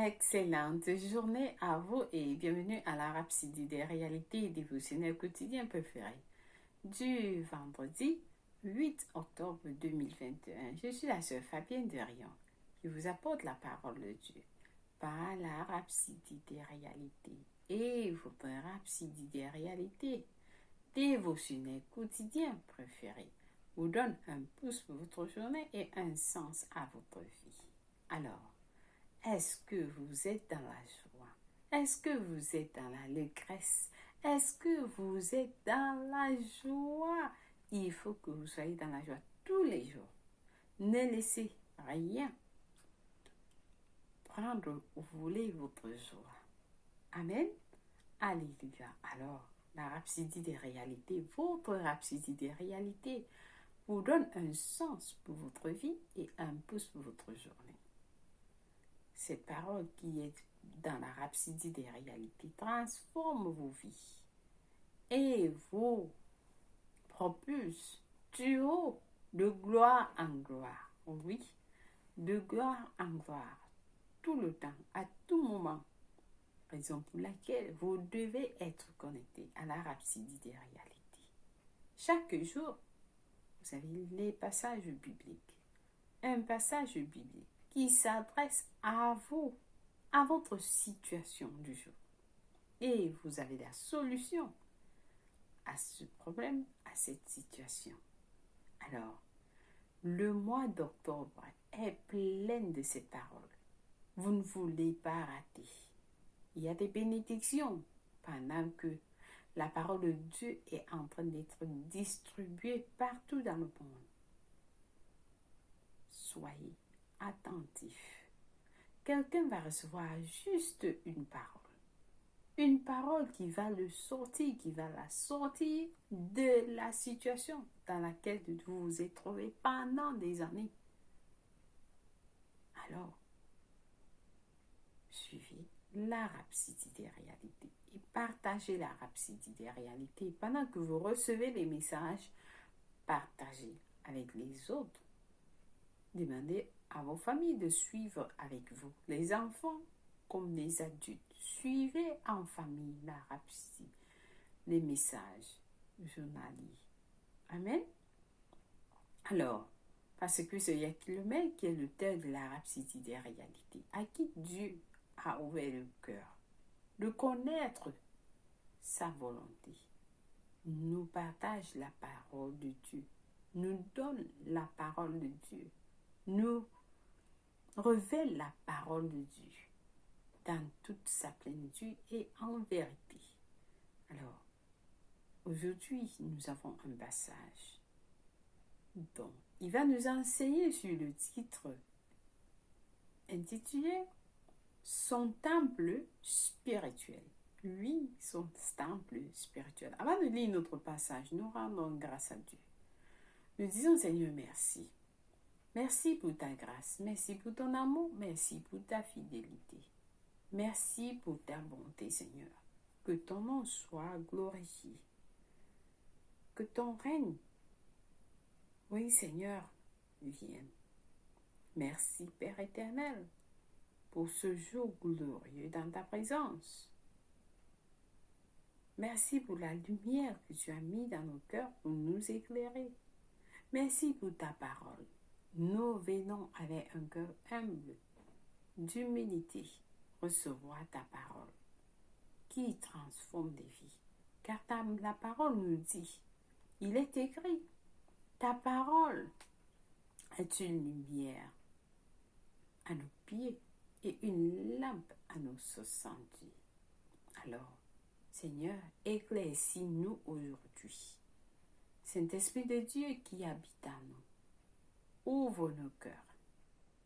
Excellente journée à vous et bienvenue à la Rhapsodie des réalités dévotionnelles quotidiennes préférées du vendredi 8 octobre 2021. Je suis la sœur Fabienne Derion qui vous apporte la parole de Dieu par la Rhapsodie des réalités et votre Rhapsodie des réalités dévotionnelles quotidiennes préférées vous donne un pouce pour votre journée et un sens à votre vie. Alors, est-ce que vous êtes dans la joie? Est-ce que vous êtes dans l'allégresse? Est-ce que vous êtes dans la joie? Il faut que vous soyez dans la joie tous les jours. Ne laissez rien prendre ou voler votre joie. Amen. Alléluia. Alors, la rhapsodie des réalités, votre rhapsodie des réalités, vous donne un sens pour votre vie et un pouce pour votre journée. Cette parole qui est dans la rhapsodie des réalités transforme vos vies et vous propulse du haut de gloire en gloire. Oui, de gloire en gloire, tout le temps, à tout moment. Raison pour laquelle vous devez être connecté à la rhapsodie des réalités. Chaque jour, vous avez les passages bibliques. Un passage biblique qui s'adresse à vous, à votre situation du jour. Et vous avez la solution à ce problème, à cette situation. Alors, le mois d'octobre est plein de ces paroles. Vous ne voulez pas rater. Il y a des bénédictions pendant que la parole de Dieu est en train d'être distribuée partout dans le monde. Soyez attentifs. Quelqu'un va recevoir juste une parole. Une parole qui va le sortir, qui va la sortir de la situation dans laquelle vous vous êtes trouvé pendant des années. Alors, suivez la rhapsodie des réalités et partagez la rhapsodie des réalités. Pendant que vous recevez les messages, partagez avec les autres. Demandez à vos familles de suivre avec vous, les enfants comme les adultes. Suivez en famille la rhapsodie, les messages journaliers. Amen. Alors, parce que c'est Yakilomel qui est l'auteur de la rhapsodie des réalités, à qui Dieu a ouvert le cœur de connaître sa volonté, nous partage la parole de Dieu, nous donne la parole de Dieu, nous révèle la parole de Dieu dans toute sa plénitude et en vérité. Alors, aujourd'hui, nous avons un passage dont il va nous enseigner sur le titre intitulé « Son temple spirituel ». Oui, son temple spirituel. Avant de lire notre passage, nous rendons grâce à Dieu. Nous disons Seigneur, merci. Merci pour ta grâce, merci pour ton amour, merci pour ta fidélité. Merci pour ta bonté, Seigneur. Que ton nom soit glorifié. Que ton règne, oui, Seigneur, vienne. Merci, Père éternel, pour ce jour glorieux dans ta présence. Merci pour la lumière que tu as mise dans nos cœurs pour nous éclairer. Merci pour ta parole. Nous venons avec un cœur humble, d'humilité, recevoir ta parole qui transforme des vies. Car la parole nous dit, il est écrit, ta parole est une lumière à nos pieds et une lampe à nos sentiers. Alors, Seigneur, éclaircis-nous aujourd'hui. Saint-Esprit de Dieu qui habite en nous, ouvre nos cœurs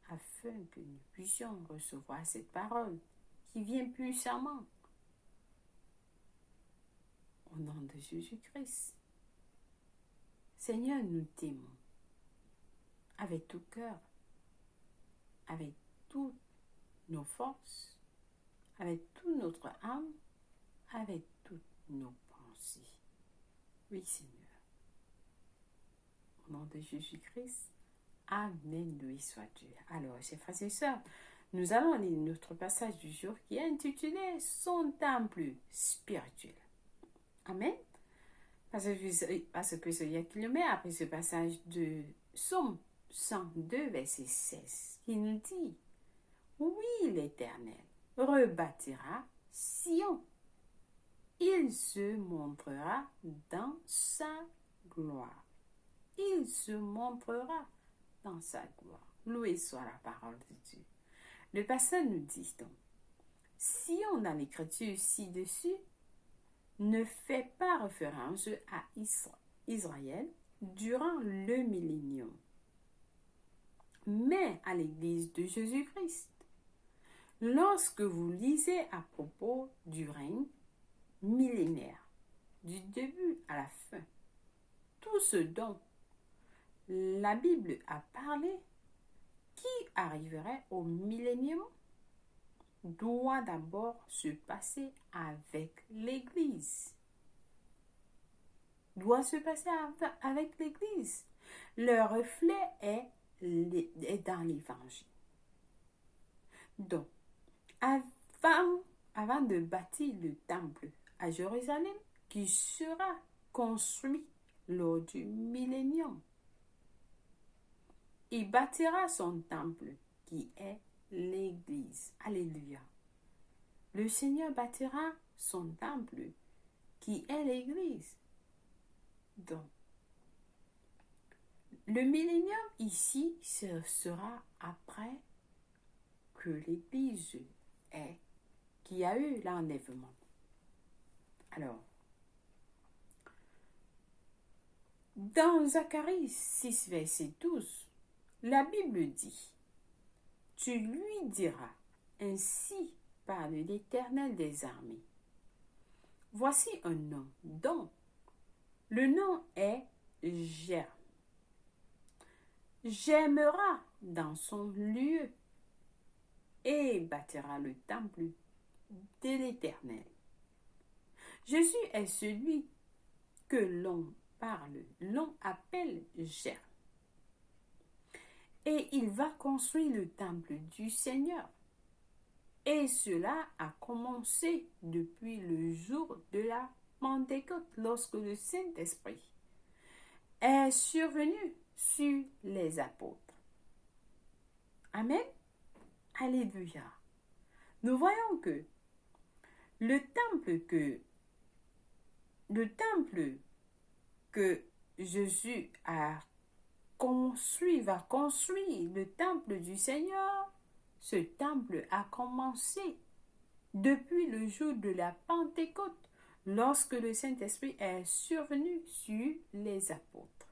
afin que nous puissions recevoir cette parole qui vient puissamment. Au nom de Jésus-Christ. Seigneur, nous t'aimons avec tout cœur, avec toutes nos forces, avec toute notre âme, avec toutes nos pensées. Oui, Seigneur. Au nom de Jésus-Christ. Amen, loué soit Dieu. Alors, chers frères et sœurs, Nous allons lire notre passage du jour qui est intitulé Son temple spirituel. Amen. Parce que ce qu'il met après ce passage de Psaume 102, verset 16, qui nous dit: oui, l'Éternel rebâtira Sion. Il se montrera dans sa gloire. Il se montrera dans sa gloire. Loué soit la parole de Dieu. Le passage nous dit donc: Sion dans l'écriture ci-dessus ne fait pas référence à Israël durant le millénium, mais à l'Église de Jésus-Christ. Lorsque vous lisez à propos du règne millénaire, du début à la fin, tout ce dont la Bible a parlé, qui arriverait au millénium, doit d'abord se passer avec l'Église. Doit se passer avec l'Église. Le reflet est dans l'Évangile. Donc, avant de bâtir le temple à Jérusalem, qui sera construit lors du millénium, il bâtira son temple qui est l'Église. Alléluia. Le Seigneur bâtira son temple qui est l'Église. Donc, le millénium ici, ce sera après que l'Église qui a eu l'enlèvement. Alors, dans Zacharie 6, verset 12, la Bible dit: tu lui diras, ainsi parle l'Éternel des armées. Voici un nom dont le nom est Germe. Germera dans son lieu et bâtira le temple de l'Éternel. Jésus est celui que l'on appelle Germe. Et il va construire le temple du Seigneur. Et cela a commencé depuis le jour de la Pentecôte, lorsque le Saint-Esprit est survenu sur les apôtres. Amen. Alléluia. Nous voyons que le temple que Jésus va construire le temple du Seigneur. Ce temple a commencé depuis le jour de la Pentecôte, lorsque le Saint-Esprit est survenu sur les apôtres.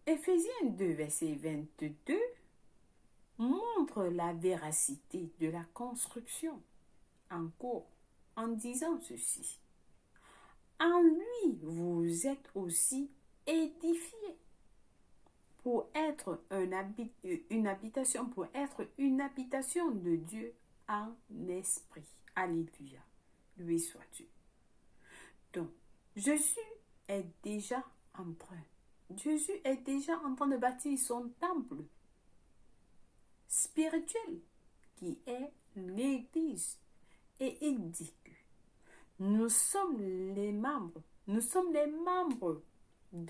Éphésiens 2, verset 22 montre la véracité de la construction en cours en disant ceci: en lui, vous êtes aussi édifiés pour être une habitation de Dieu en esprit. Alléluia. Loué soit Dieu. Donc, Jésus est déjà en train de bâtir son temple spirituel qui est l'Église. Et il dit que nous sommes les membres de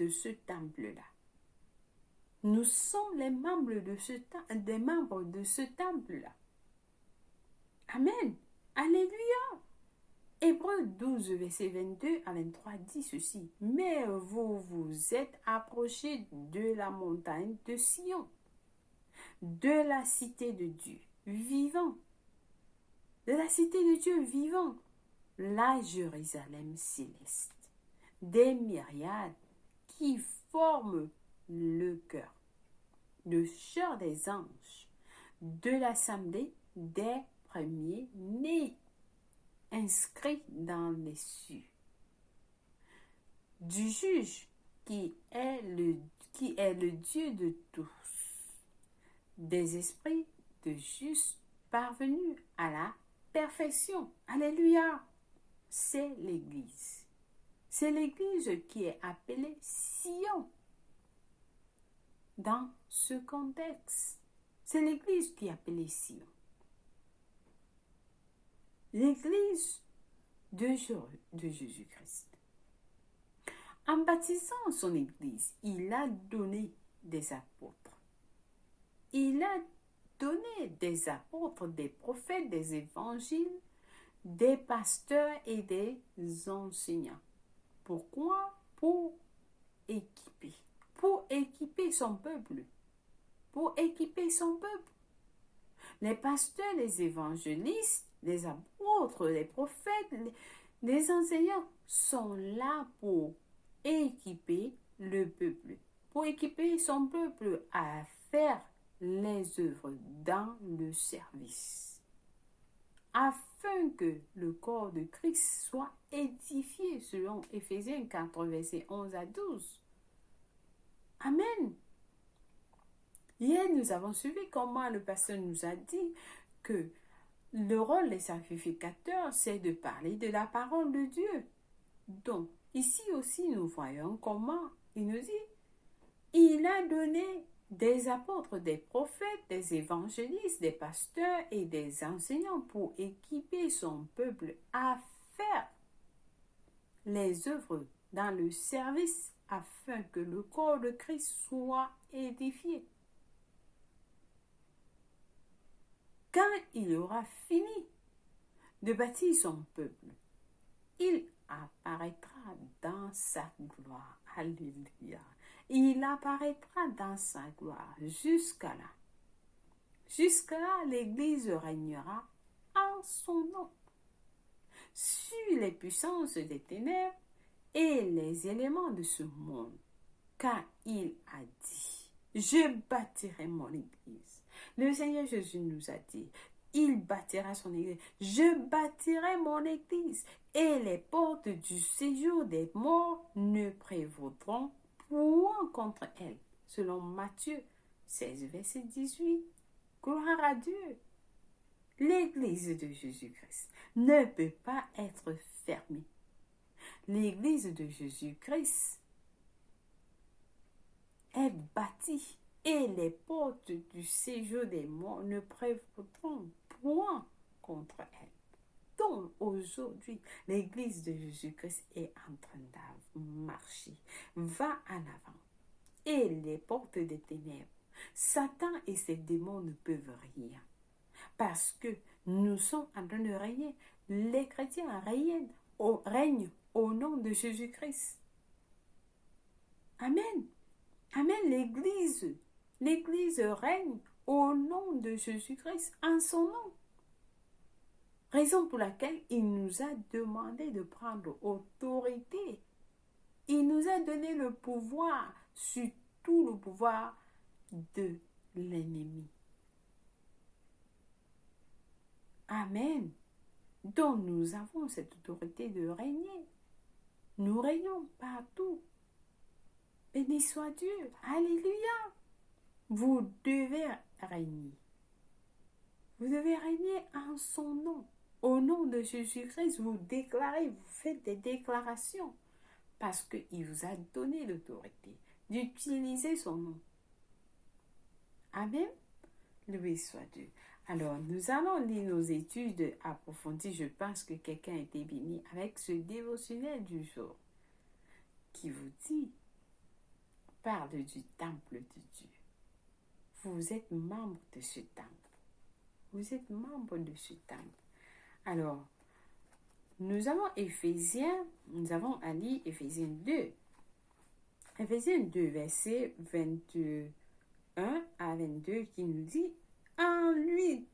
ce temple-là. Nous sommes les membres de ce temple-là. Amen. Alléluia. Hébreux 12, verset 22 à 23 dit ceci: mais vous vous êtes approchés de la montagne de Sion, de la cité de Dieu vivant, la Jérusalem céleste, des myriades qui forment le cœur, le chœur des anges, de l'assemblée des premiers-nés, inscrits dans les cieux, du juge qui est le Dieu de tous, des esprits de justes parvenus à la perfection. Alléluia. C'est l'Église. C'est l'Église qui est appelée Sion dans ce contexte. C'est l'Église qui appelle Sion. L'Église de Jésus-Christ. En baptisant son Église, il a donné des apôtres. Il a donné des apôtres, des prophètes, des évangiles, des pasteurs et des enseignants. Pourquoi? Pour équiper. Pour équiper son peuple. Pour équiper son peuple. Les pasteurs, les évangélistes, les apôtres, les prophètes, les enseignants sont là pour équiper le peuple. Pour équiper son peuple à faire les œuvres dans le service. Afin que le corps de Christ soit édifié selon Éphésiens 4, versets 11 à 12. Amen. Hier, nous avons suivi comment le pasteur nous a dit que le rôle des sacrificateurs, c'est de parler de la parole de Dieu. Donc, ici aussi, nous voyons comment il nous dit, il a donné des apôtres, des prophètes, des évangélistes, des pasteurs et des enseignants pour équiper son peuple à faire les œuvres dans le service afin que le corps de Christ soit édifié. Quand il aura fini de bâtir son peuple, il apparaîtra dans sa gloire. Alléluia. Il apparaîtra dans sa gloire jusqu'à là. Jusqu'à là, l'Église régnera en son nom sur les puissances des ténèbres et les éléments de ce monde. Car il a dit, je bâtirai mon Église. Le Seigneur Jésus nous a dit, il bâtira son Église. Je bâtirai mon Église et les portes du séjour des morts ne prévaudront point contre elle. Selon Matthieu 16, verset 18. Gloire à Dieu. L'Église de Jésus-Christ ne peut pas être fermée. L'Église de Jésus-Christ est bâtie et les portes du séjour des morts ne prévaudront point contre elle. Donc aujourd'hui, l'Église de Jésus-Christ est en train de marcher, va en avant. Et les portes des ténèbres, Satan et ses démons ne peuvent rien. Parce que nous sommes en train de régner. Les chrétiens règnent au nom de Jésus-Christ. Amen. Amen. L'Église règne au nom de Jésus-Christ, en son nom. Raison pour laquelle il nous a demandé de prendre autorité. Il nous a donné le pouvoir sur tout le pouvoir de l'ennemi. Amen. Donc nous avons cette autorité de régner. Nous régnons partout. Béni soit Dieu. Alléluia. Vous devez régner. Vous devez régner en son nom. Au nom de Jésus-Christ, vous déclarez, vous faites des déclarations. Parce qu'il vous a donné l'autorité d'utiliser son nom. Amen. Loué soit Dieu. Alors, nous allons lire nos études approfondies. Je pense que quelqu'un a été béni avec ce dévotionnel du jour qui vous dit, parle du temple de Dieu. Vous êtes membre de ce temple. Vous êtes membre de ce temple. Alors, nous avons à lire Éphésiens 2. Éphésiens 2, verset 21 à 22 qui nous dit, en lui,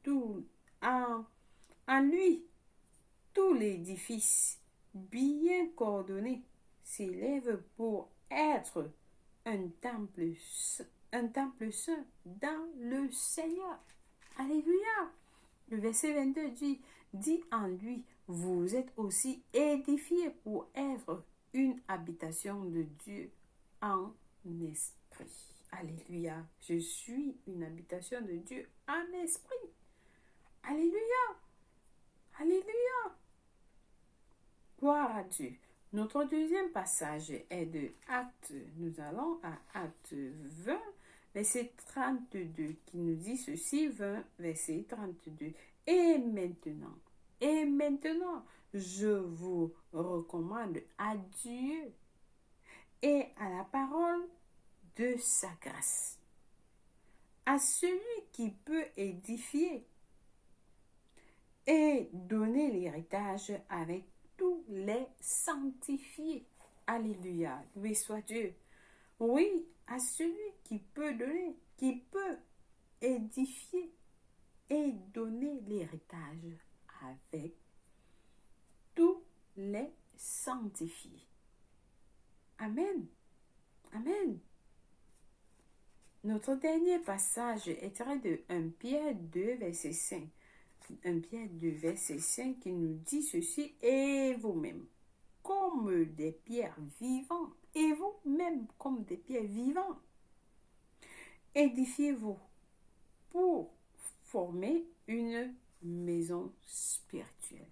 tout l'édifice bien coordonné s'élève pour être un temple saint dans le Seigneur. Alléluia. Le verset 22 dit en lui, vous êtes aussi édifiés pour être une habitation de Dieu en esprit. Alléluia. Je suis une habitation de Dieu en esprit. Alléluia. Alléluia. Gloire à Dieu. Notre deuxième passage est de Actes. Nous allons à Actes 20, verset 32, qui nous dit ceci, 20, verset 32. Et maintenant, je vous recommande à Dieu et à la parole de sa grâce, à celui qui peut édifier et donner l'héritage avec tous les sanctifiés. Alléluia, loué soit Dieu. Oui, à celui qui peut donner, qui peut édifier et donner l'héritage avec tous les sanctifiés. Amen. Amen. Notre dernier passage est tiré de 1 Pierre 2, verset 5. 1 Pierre 2, verset 5 qui nous dit ceci, et vous-même, comme des pierres vivantes, et vous-même comme des pierres vivantes, édifiez-vous pour former une maison spirituelle.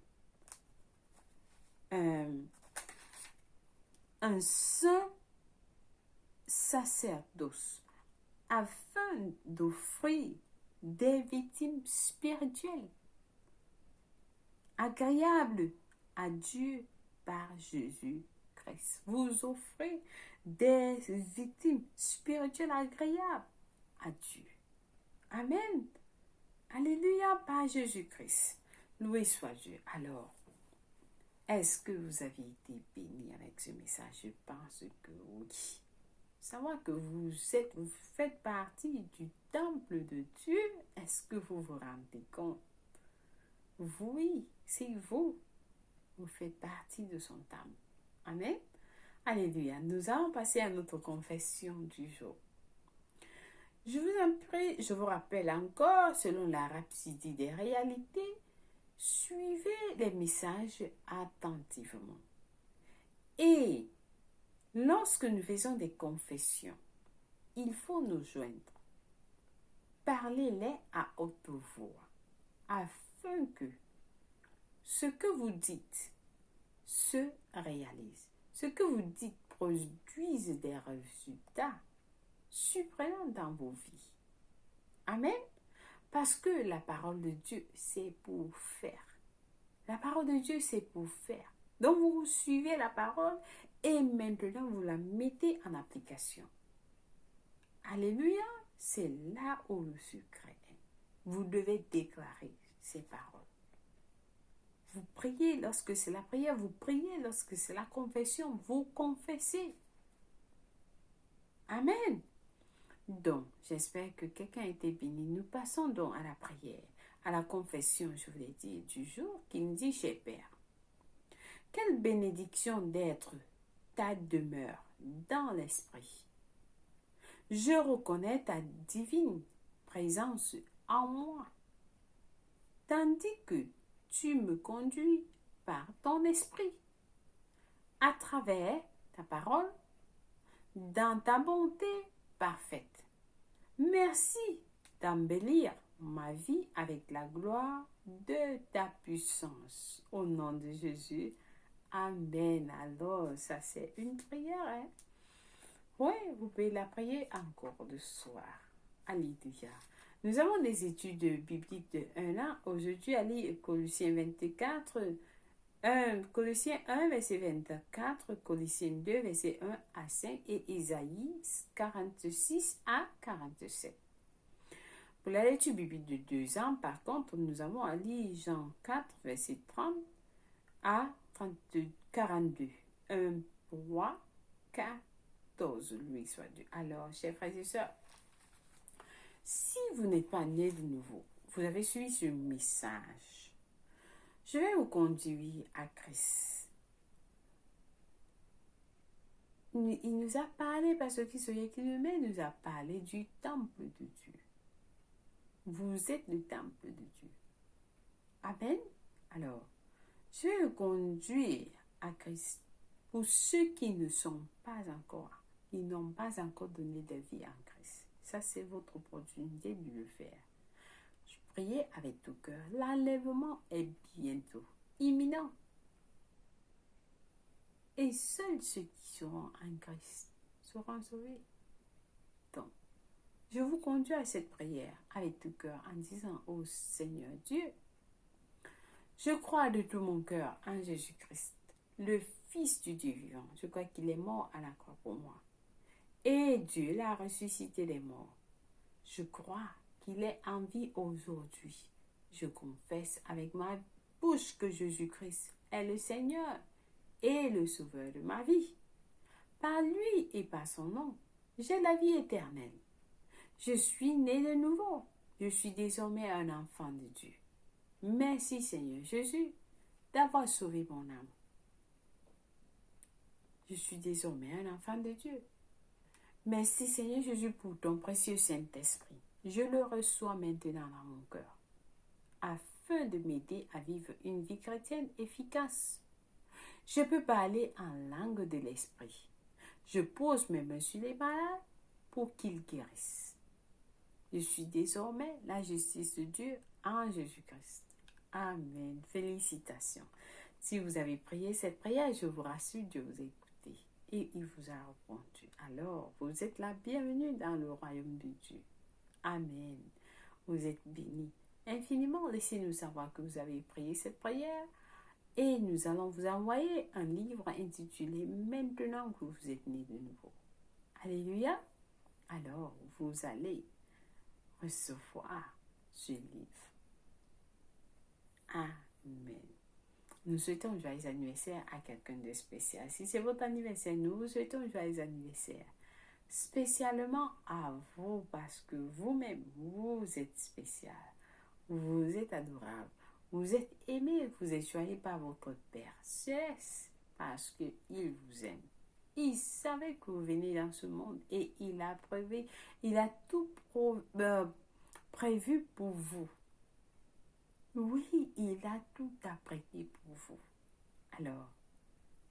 Un saint sacerdoce afin d'offrir des victimes spirituelles agréables à Dieu par Jésus-Christ. Vous offrez des victimes spirituelles agréables à Dieu. Amen. Alléluia par Jésus-Christ. Loué soit Dieu. Alors, est-ce que vous avez été béni avec ce message? Je pense que oui. Savoir que vous faites partie du temple de Dieu, est-ce que vous vous rendez compte? Oui, c'est vous. Vous faites partie de son temple. Amen. Alléluia. Nous allons passer à notre confession du jour. Je vous en prie, je vous rappelle encore, selon la rhapsodie des réalités, suivez les messages attentivement. Et lorsque nous faisons des confessions, il faut nous joindre. Parlez-les à haute voix, afin que ce que vous dites se réalise. Ce que vous dites produise des résultats surprenants dans vos vies. Amen. Parce que la parole de Dieu, c'est pour faire. La parole de Dieu, c'est pour faire. Donc, vous suivez la parole et maintenant, vous la mettez en application. Alléluia, c'est là où le secret est. Vous devez déclarer ces paroles. Vous priez lorsque c'est la prière, vous priez lorsque c'est la confession, vous confessez. Amen. Donc, j'espère que quelqu'un a été béni. Nous passons donc à la prière, à la confession, je vous l'ai dit, du jour, qui me dit, cher Père, quelle bénédiction d'être ta demeure dans l'esprit. Je reconnais ta divine présence en moi, tandis que tu me conduis par ton esprit, à travers ta parole, dans ta bonté parfaite. Merci d'embellir ma vie avec la gloire de ta puissance. Au nom de Jésus, Amen. Alors, ça c'est une prière, hein? Oui, vous pouvez la prier encore le soir. Alléluia. Nous avons des études bibliques de 1 an. Aujourd'hui, à lire Colossiens 24, Colossiens 1, verset 24, Colossiens 2, verset 1 à 5 et Isaïe 46 à 47. Pour la lecture biblique de 2 ans, par contre, nous avons à lire Jean 4, verset 30 à 42. 1 roi 14, lui soit Dieu. Alors, chers frères et sœurs, si vous n'êtes pas né de nouveau, vous avez suivi ce message, je vais vous conduire à Christ. Il nous a parlé, parce que celui qui le met nous a parlé du temple de Dieu. Vous êtes le temple de Dieu. Amen. Alors, je vais vous conduire à Christ. Pour ceux qui ne sont pas encore, ils n'ont pas encore donné de vie en Christ. Ça, c'est votre opportunité de le faire. Je prie avec tout cœur. L'enlèvement est bientôt, imminent. Et seuls ceux qui seront en Christ seront sauvés. Donc, Je vous conduis à cette prière avec tout cœur en disant au Seigneur Dieu, je crois de tout mon cœur en Jésus-Christ, le Fils du Dieu vivant. Je crois qu'il est mort à la croix pour moi. Et Dieu l'a ressuscité des morts. Je crois qu'il est en vie aujourd'hui. Je confesse avec ma bouche que Jésus-Christ est le Seigneur et le Sauveur de ma vie. Par lui et par son nom, j'ai la vie éternelle. Je suis né de nouveau. Je suis désormais un enfant de Dieu. Merci Seigneur Jésus d'avoir sauvé mon âme. Je suis désormais un enfant de Dieu. Merci Seigneur Jésus pour ton précieux Saint-Esprit. Je le reçois maintenant dans mon cœur, afin de m'aider à vivre une vie chrétienne efficace. Je peux parler en langue de l'Esprit. Je pose mes mains sur les malades pour qu'ils guérissent. Je suis désormais la justice de Dieu en Jésus-Christ. Amen. Félicitations. Si vous avez prié cette prière, je vous rassure, Dieu vous a écouté et il vous a répondu. Alors, vous êtes la bienvenue dans le royaume de Dieu. Amen. Vous êtes bénis infiniment. Laissez-nous savoir que vous avez prié cette prière et nous allons vous envoyer un livre intitulé « Maintenant que vous êtes né de nouveau ». Alléluia. Alors, vous allez recevoir ce livre. Amen. Nous souhaitons un joyeux anniversaire à quelqu'un de spécial. Si c'est votre anniversaire, nous vous souhaitons un joyeux anniversaire. Spécialement à vous parce que vous-même, vous êtes spécial. Vous êtes adorable. Vous êtes aimé. Vous êtes choisi par votre Père. C'est parce qu'il vous aime. Il savait que vous venez dans ce monde et il a tout prévu pour vous. Oui, il a tout apprêté pour vous. Alors,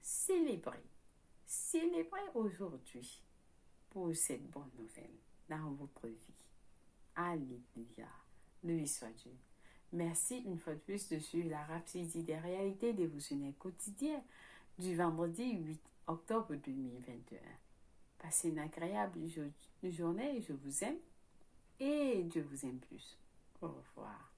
célébrez aujourd'hui pour cette bonne nouvelle dans votre vie. Alléluia. Loué soit Dieu. Merci une fois de plus de suivre la Rhapsodie des réalités dévotionnelles quotidiennes du vendredi 8 octobre 2021. Passez une agréable journée. Je vous aime et Dieu vous aime plus. Au revoir.